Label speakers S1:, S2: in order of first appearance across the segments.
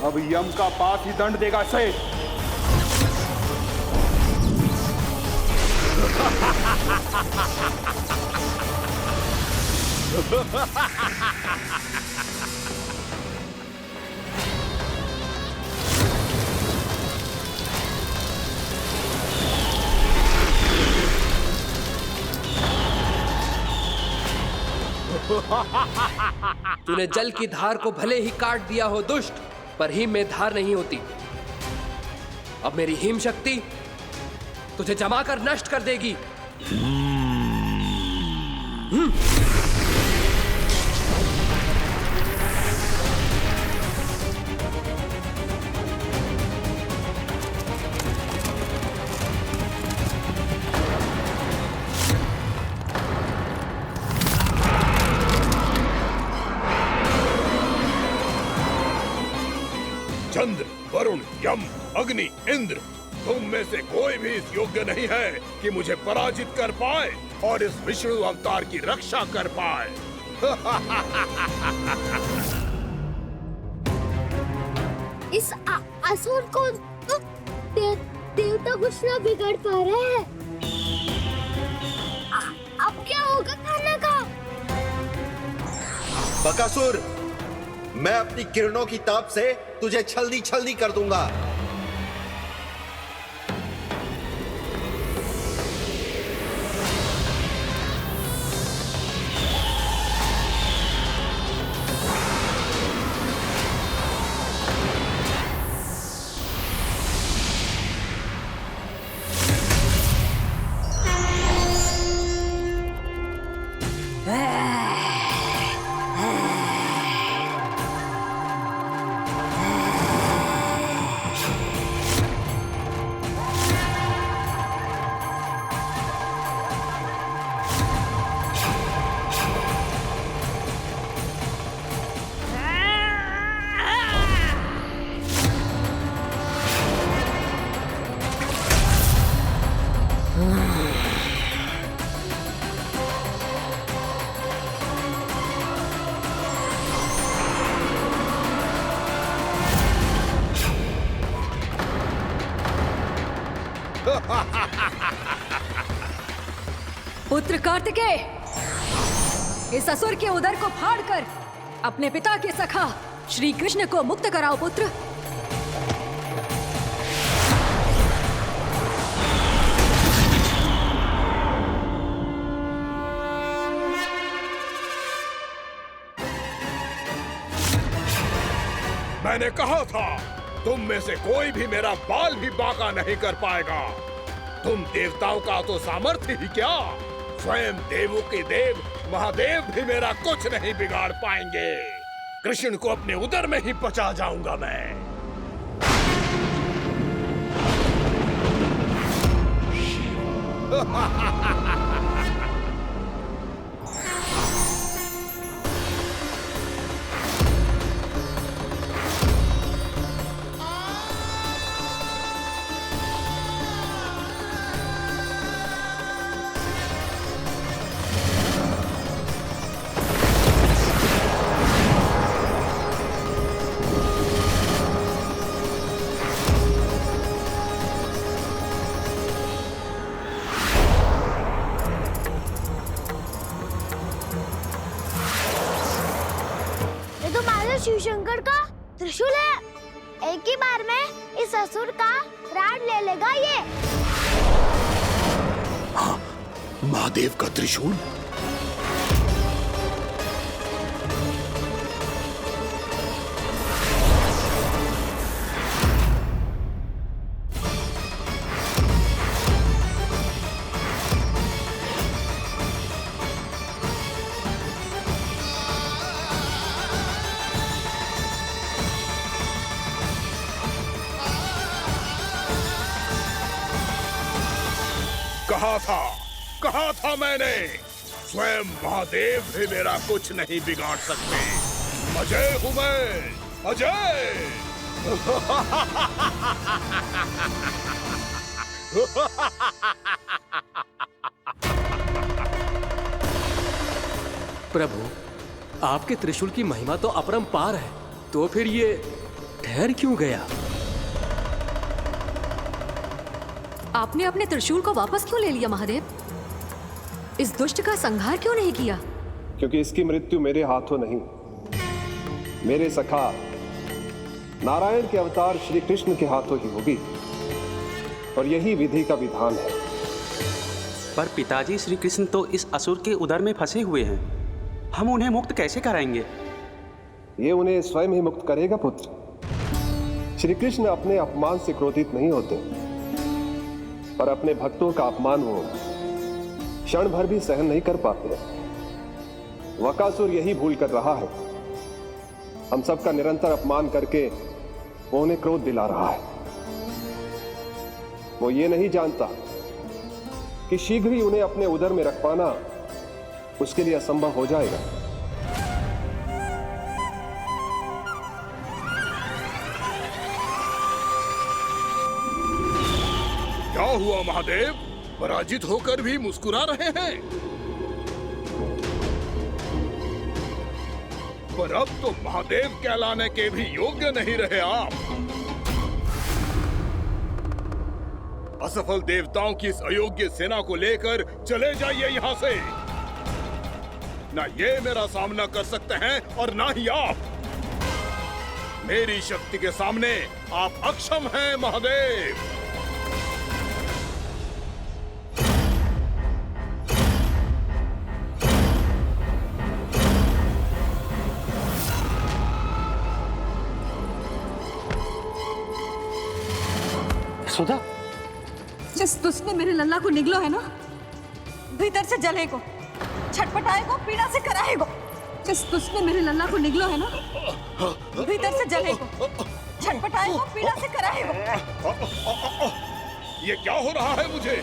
S1: अब यम का पास ही दंड देगा इसे।
S2: तूने जल की धार को भले ही काट दिया हो दुष्ट, पर हिम में धार नहीं होती। अब मेरी हिम शक्ति तुझे जमा कर नष्ट कर देगी।
S3: चंद्र, वरुण, यम, अग्नि, इंद्र, तुम में से कोई भी इस योग्य नहीं है कि मुझे पराजित कर पाए और इस विष्णु अवतार की रक्षा कर पाए।
S4: इस असुर को देवता कुछ ना बिगाड़ पा रहे हैं। अब क्या होगा खाने का?
S5: बकासुर, मैं अपनी किरणों की ताप से तुझे छलनी छलनी कर दूंगा।
S6: पुत्र कार्तिकेय, इस असुर के उदर को फाड़कर अपने पिता के सखा श्री कृष्ण को मुक्त कराओ पुत्र।
S3: मैंने कहा था, तुम में से कोई भी मेरा बाल भी बांका नहीं कर पाएगा। तुम देवताओं का तो सामर्थ्य ही क्या, स्वयं देवों के देव महादेव भी मेरा कुछ नहीं बिगाड़ पाएंगे। कृष्ण को अपने उदर में ही पचा जाऊंगा मैं।
S4: शिव शंकर का त्रिशूल है। एक ही बार में इस असुर का प्राण ले लेगा ये।
S3: हाँ, महादेव का त्रिशूल। कहा था मैंने, स्वयं महादेव भी मेरा कुछ नहीं बिगाड़ सकते। अजय हूं मैं, अजय।
S2: प्रभु, आपके त्रिशूल की महिमा तो अपरंपार है, तो फिर ये
S7: ठहर क्यों गया?
S6: आपने अपने त्रिशूल को वापस क्यों ले लिया महादेव? इस दुष्ट का संहार क्यों नहीं किया?
S8: क्योंकि इसकी मृत्यु मेरे हाथों नहीं, मेरे सखा नारायण के अवतार श्री कृष्ण के हाथों ही होगी, और यही विधि का विधान है।
S7: पर पिताजी, श्री कृष्ण तो इस असुर के उदर में फंसे हुए हैं, हम उन्हें मुक्त कैसे कराएंगे?
S8: ये उन्हें स्वयं ही मुक्त करेगा पुत्र। श्री कृष्ण अपने अपमान से क्रोधित नहीं होते, पर अपने भक्तों का अपमान वो क्षण भर भी सहन नहीं कर पाते। वकासुर यही भूल कर रहा है, हम सबका निरंतर अपमान करके वो उन्हें क्रोध दिला रहा है। वो ये नहीं जानता कि शीघ्र ही उन्हें अपने उदर में रख पाना उसके लिए असंभव हो जाएगा।
S3: क्या हुआ महादेव? पराजित होकर भी मुस्कुरा रहे हैं। पर अब तो महादेव कहलाने के भी योग्य नहीं रहे आप। असफल देवताओं की इस अयोग्य सेना को लेकर चले जाइए यहाँ से। ना ये मेरा सामना कर सकते हैं और ना ही आप। मेरी शक्ति के सामने आप अक्षम हैं महादेव।
S7: सुधा,
S6: जिस दुष्ट ने मेरे लल्ला को निगलो है ना, भीतर से जलेगो, छटपटाएगो, पीड़ा से कराएगो। जिस दुष्ट ने मेरे लल्ला को निगलो है ना, भीतर से जलेगो, छटपटाएगो, पीड़ा से कराएगो।
S3: ये क्या हो रहा है मुझे?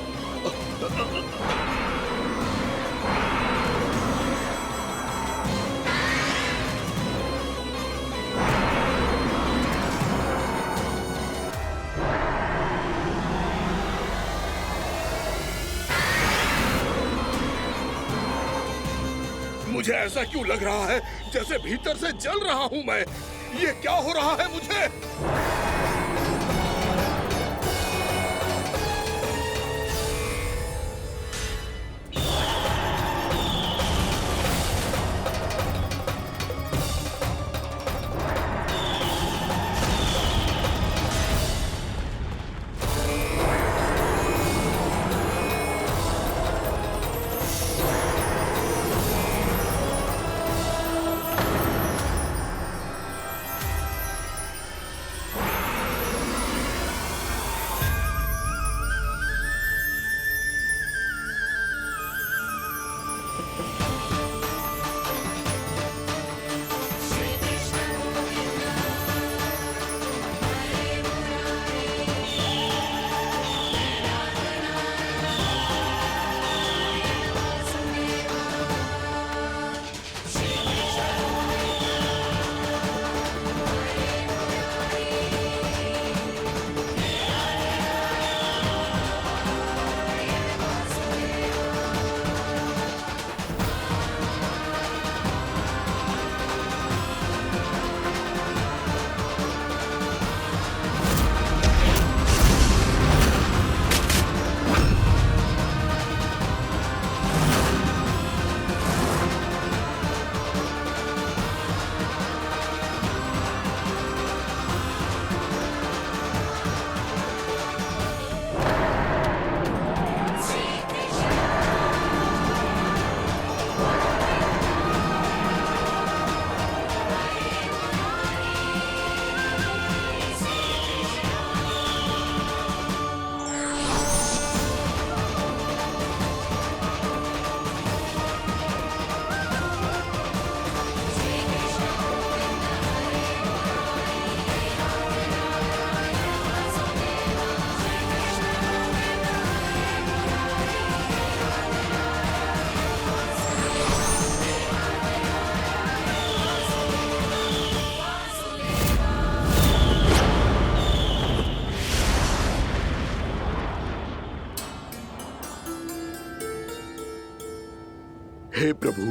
S3: मुझे ऐसा क्यों लग रहा है जैसे भीतर से जल रहा हूं मैं? ये क्या हो रहा है मुझे? हे प्रभु,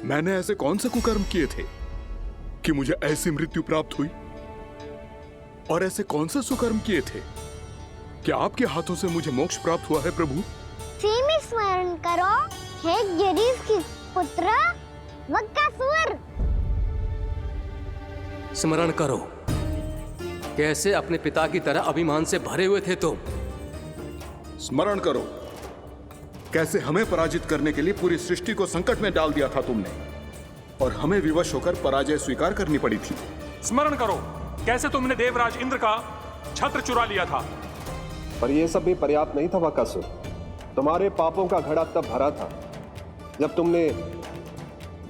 S3: मैंने ऐसे कौन से कुकर्म किए थे कि मुझे ऐसी मृत्यु प्राप्त हुई? और ऐसे कौन से सुकर्म किए थे? क्या आपके हाथों से मुझे मोक्ष प्राप्त हुआ है प्रभु?
S4: सीमित स्मरण करो, हे जरीफ की पुत्र वक्कासुर।
S2: स्मरण करो, कैसे अपने पिता की तरह अभिमान से भरे हुए थे तुम।
S3: स्मरण करो, कैसे हमें पराजित करने के लिए पूरी सृष्टि को संकट में डाल दिया था तुमने, और हमें विवश होकर पराजय स्वीकार करनी पड़ी थी।
S1: स्मरण करो, कैसे तुमने देवराज इंद्र का छत्र चुरा लिया था।
S8: पर यह सब भी पर्याप्त नहीं था वक्कासुर। तुम्हारे पापों का घड़ा तब भरा था जब तुमने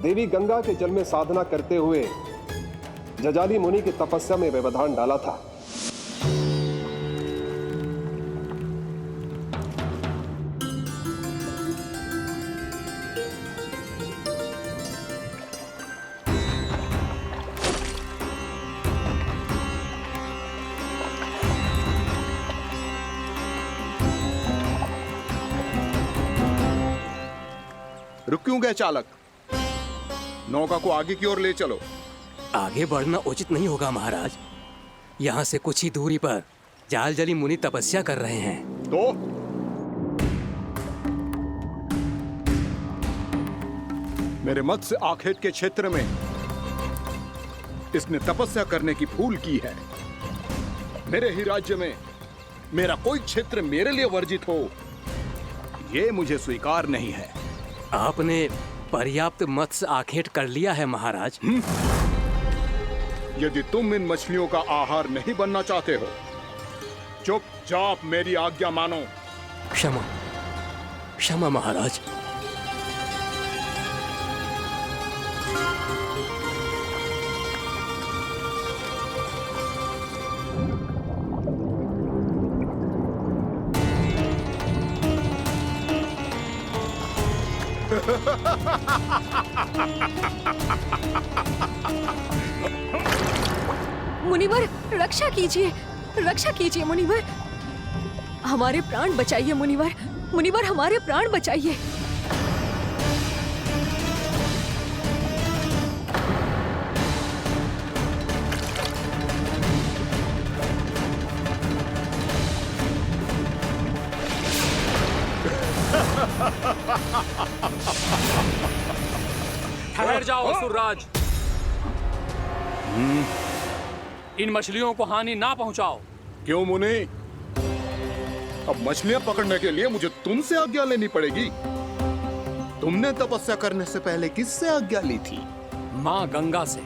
S8: देवी गंगा के जल में साधना करते हुए जजाली मुनि की तपस्या में व्यवधान डाला था।
S3: रुक क्यों गए चालक? नौका को आगे की ओर ले चलो।
S9: आगे बढ़ना उचित नहीं होगा महाराज। यहाँ से कुछ ही दूरी पर जालजली मुनि तपस्या कर रहे हैं।
S3: तो मेरे मत्स्य आखेट के क्षेत्र में इसने तपस्या करने की भूल की है। मेरे ही राज्य में मेरा कोई क्षेत्र मेरे लिए वर्जित हो, यह मुझे स्वीकार नहीं है।
S9: आपने पर्याप्त मत्स्य आखेट कर लिया है महाराज।
S3: यदि तुम इन मछलियों का आहार नहीं बनना चाहते हो, चुपचाप मेरी आज्ञा मानो।
S9: क्षमा, क्षमा महाराज।
S6: मुनिवर, रक्षा कीजिए, रक्षा कीजिए मुनिवर। हमारे प्राण बचाइए मुनिवर, मुनिवर हमारे प्राण बचाइए।
S1: ठहर जाओ असुरराज। इन मछलियों को हानि ना पहुंचाओ।
S3: क्यों मुनि? अब मछलियां पकड़ने के लिए मुझे तुमसे आज्ञा लेनी पड़ेगी। तुमने तपस्या करने से पहले किससे आज्ञा ली थी?
S1: मां गंगा से,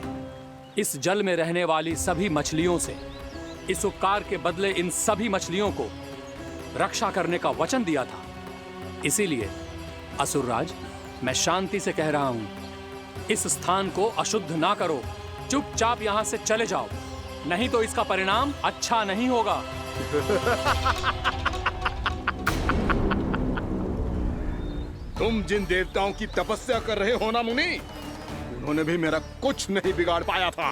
S1: इस जल में रहने वाली सभी मछलियों से। इस उपकार के बदले इन सभी मछलियों को रक्षा करने का वचन दिया था। इसीलिए असुरराज, मैं शांति से कह रहा हूं, इस स्थान को अशुद्ध ना करो। चुपचाप यहां से चले जाओ, नहीं तो इसका परिणाम अच्छा नहीं होगा।
S3: तुम जिन देवताओं की तपस्या कर रहे हो ना मुनि, उन्होंने भी मेरा कुछ नहीं बिगाड़ पाया था,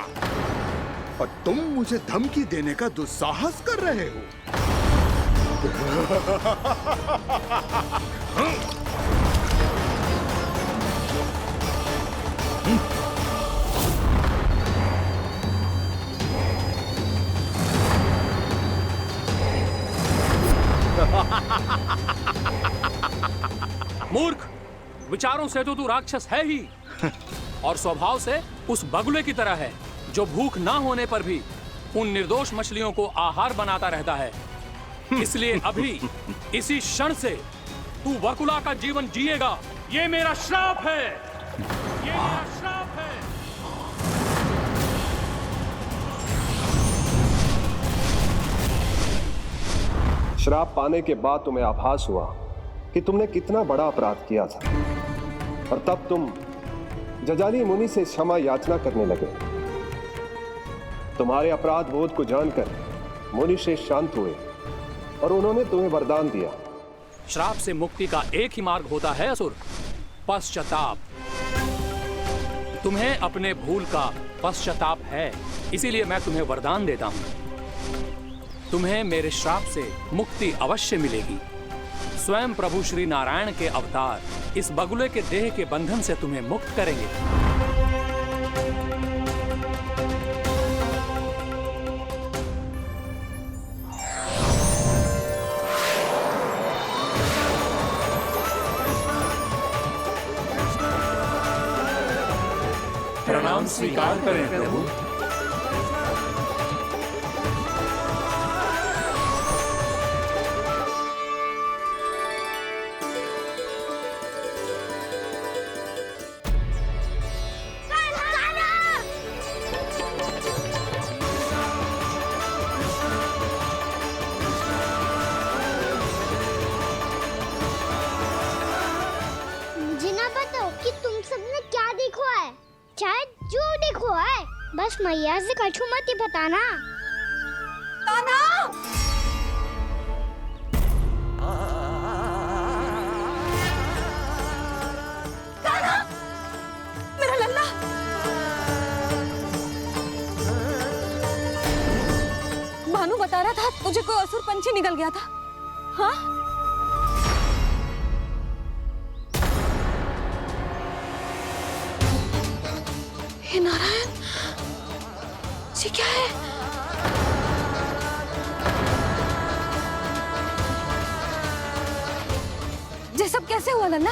S3: और तुम मुझे धमकी देने का दुस्साहस कर रहे हो।
S1: मूर्ख, विचारों से तो तू राक्षस है ही, और स्वभाव से उस बगुले की तरह है जो भूख ना होने पर भी उन निर्दोष मछलियों को आहार बनाता रहता है। इसलिए अभी इसी क्षण से तू वकुला का जीवन जिएगा। ये मेरा श्राप है, ये मेरा श्राप है।
S8: श्राप पाने के बाद तुम्हें आभास हुआ कि तुमने कितना बड़ा अपराध किया था, और तब तुम जजाली मुनि से क्षमा याचना करने लगे। तुम्हारे अपराध बोध को जानकर मुनि से शांत हुए और उन्होंने तुम्हें वरदान दिया।
S1: श्राप से मुक्ति का एक ही मार्ग होता है असुर, पश्चाताप। तुम्हें अपने भूल का पश्चाताप है, इसीलिए मैं तुम्हें वरदान देता हूं। तुम्हें मेरे श्राप से मुक्ति अवश्य मिलेगी। स्वयं प्रभु श्री नारायण के अवतार इस बगुले के देह के बंधन से तुम्हें मुक्त करेंगे। प्रणाम स्वीकार करें प्रभु।
S4: मुझे ना बताओ कि तुम सबने क्या देखा है, चाहे जो देखो है, बस मैया से कछु मत ही बताना।
S6: कान्हा! कान्हा! मेरा लल्ला! भानु बता रहा था तुझे कोई असुर पंछी निकल गया था। हाँ? हे नारायण, ये क्या है? ये सब कैसे हुआ लल्ला?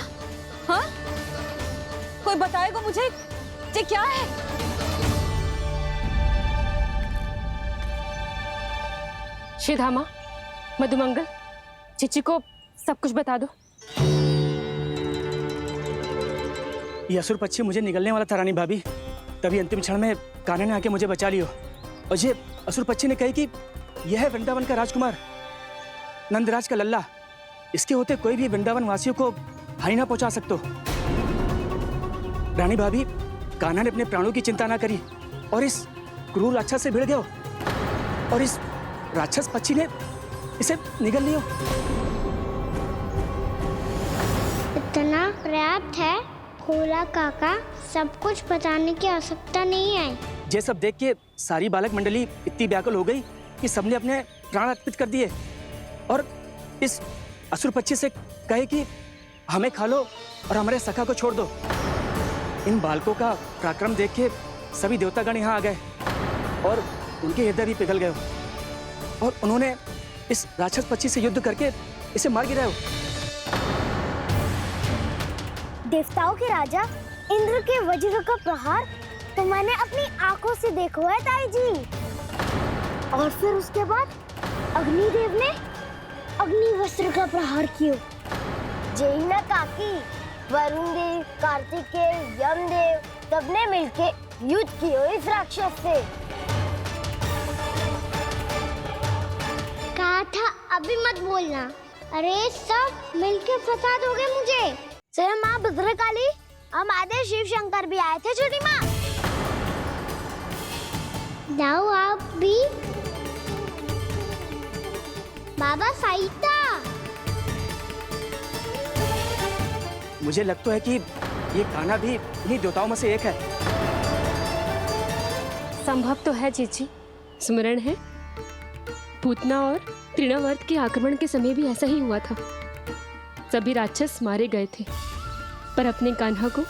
S6: हाँ? कोई बताएगा मुझे ये क्या है?
S10: श्रीधामा, मधुमंगल, चिची को सब कुछ बता दो।
S11: ये असुर पक्षी मुझे निगलने वाला था रानी भाभी, तभी अंतिम क्षण में कान्हा ने आके मुझे बचा लियो। और ये असुर पक्षी ने कही कि यह है वृंदावन का राजकुमार, नंदराज का लल्ला। इसके होते कोई भी वृंदावन वासियों को हानि ना पहुंचा सकते। रानी भाभी, कान्हा ने अपने प्राणों की चिंता ना करी और इस क्रूर राक्षस से भिड़ गयो और इस राक्षस पक्षी ने इसे निगल लियो।
S4: इतना पर्याप्त है भोला काका, सब कुछ बताने की आवश्यकता नहीं है।
S11: ये सब देख के सारी बालक मंडली इतनी व्याकुल हो गई कि सबने अपने प्राण अर्पित कर दिए और इस असुर पक्षी से कहे कि हमें खा लो और हमारे सखा को छोड़ दो। इन बालकों का पराक्रम देख के सभी देवतागण यहाँ आ गए और उनके हृदय भी पिघल गए और उन्होंने इस राक्षस पक्षी से युद्ध करके इसे मार गिराया।
S4: देवताओं के राजा इंद्र के वज्र का प्रहार तो मैंने अपनी आंखों से देखा है ताई जी। और फिर उसके बाद अग्निदेव ने अग्निवस्त्र का प्रहार किया। जय ना काकी, वरुण देव, कार्तिकेय, यमदेव सबने मिलके युद्ध किया इस राक्षस से। कहा था अभी मत बोलना। अरे सब मिलके फंसा दोगे मुझे। सर माँ भद्रकाली, हमारे शिव शंकर भी आए थे छोटी माँ। जाओ आप भी। बाबा साईता।
S11: मुझे लगता है कि ये कान्हा भी इन्हीं देवताओं में से एक है।
S10: संभव तो है चीची, स्मरण है पूतना और तृणावर्त के आक्रमण के समय भी ऐसा ही हुआ था। सभी राक्षस मारे गए थे पर अपने कान्हा को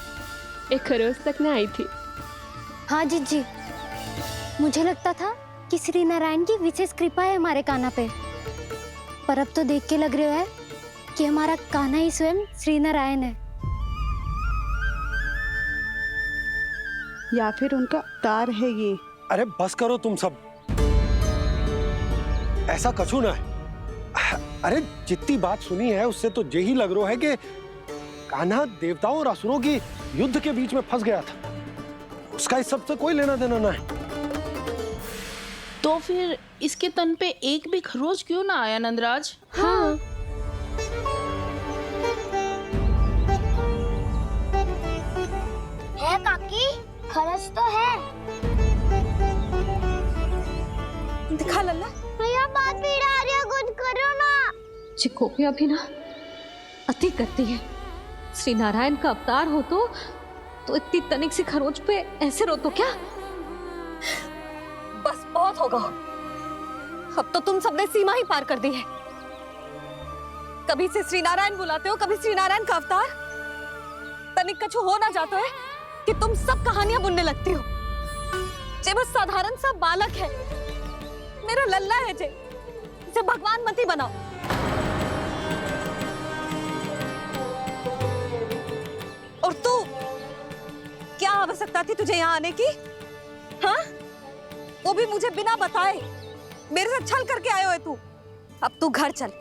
S10: एक खरोच तक न आई थी।
S4: हाँ जीजी, मुझे लगता था कि श्री नारायण की विशेष कृपा है हमारे कान्हा पे, पर अब तो देख के लग रहा है कि हमारा कान्हा ही स्वयं श्री नारायण है।
S12: या फिर उनका अवतार है ये।
S8: अरे बस करो तुम सब, ऐसा कछु ना है। अरे जितनी बात सुनी है उससे तो यही लग रहा है कि कान्हा देवताओं और असुरों की युद्ध के बीच में फंस गया था। उसका इस सब से कोई लेना देना ना है।
S12: तो फिर इसके तन पे एक भी खरोच क्यों ना आया नंदराज?
S10: हाँ,
S4: है काकी, खरच तो है।
S6: दिखा लल्ला।
S4: भैया बात पीड़ा आ रही है, कुछ करो ना।
S6: चिकोपिया भी ना अति करती है। श्री नारायण का अवतार हो तो इतनी तनिक सी खरोच पे ऐसे रो तो क्या? बस बहुत होगा। अब तो तुम सबने सीमा ही पार कर दी है। कभी से श्री नारायण बुलाते हो, कभी श्री नारायण का अवतार। तनिक कछु हो ना जाता है कि तुम सब कहानियां बुनने लगती हो। जे बस साधारण सा बालक है, मेरा लल्ला है जे भगवान मत ही बनाओ। और तू क्या आवश्यकता थी तुझे यहाँ आने की? हाँ, वो भी मुझे बिना बताए। मेरे साथ छल करके आयो है तू। अब तू घर चल,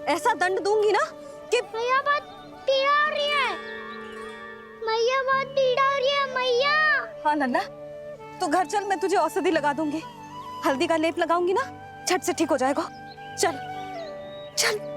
S6: ऐसा दंड दूंगी ना कि
S4: मैया बहुत पीड़ा हो रही है। मैया बहुत पीड़ा हो रही है मैया।
S6: हाँ नन्ना, तू घर चल, मैं तुझे औषधि लगा दूंगी। हल्दी का लेप लगाऊंगी ना, झट से ठीक हो जाएगा। चल चल।